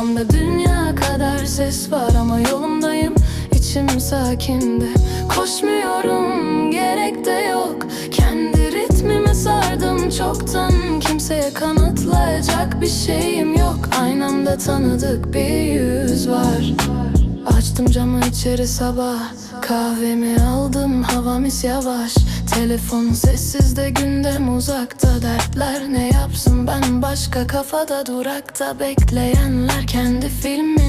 Arkamda dünya kadar ses var ama yolumdayım, içim sakindi. Koşmuyorum, gerek de yok, kendi ritmime sardım çoktan. Kimseye kanıtlayacak bir şeyim yok, aynamda tanıdık bir yüz var. Açtım camı içeri sabah, kahvemi aldım, hava mis yavaş. Telefon sessizde, gündem uzakta, dertler ne yapsın ben başka, kafada durakta. Bekleyenler kendi filmin